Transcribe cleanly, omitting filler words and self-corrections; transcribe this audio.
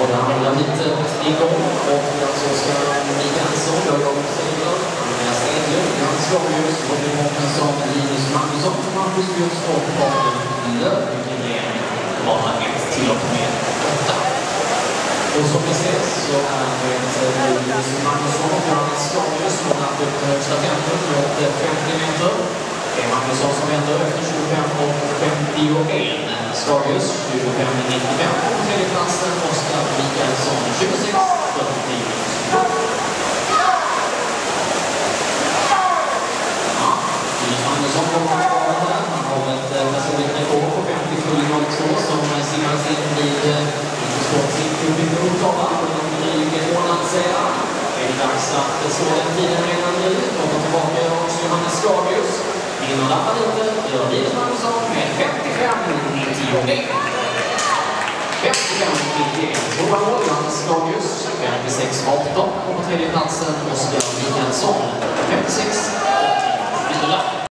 det andra lite igång och så ska Mikaelsson göra om seglar. Andreas Edlund, Jan Skårljus, Robin Mårtensson, Linus Magnusson, Marcus Björks och Fabian Lövgren. Bara 1 till och med 8. Och som vi ser så är det Linus Magnusson och Jan Skårljus som har haft upp högsta tempen med 50 meter. Det är Magnusson som vänder efter 25 och 51. Skårljus 25,95. På tredje platsen Oskar Mikaelsson 26,49. Ja, Linus Magnusson kommer att vara där. Han har ett personligt rekord på 57,02 som simmades in vid Sportsinklub i Motala under en dryg månad sedan. Det är dags att slå den tiden redan nu. Kommer tillbaka också Johannes Skårljus. Vinner lappar lite, gör Linus Magnusson med 55,91. 55,91. Tvåa mål, Johannes Skårljus 56,18. Och på tredje platsen Oskar Mikaelsson 56,91.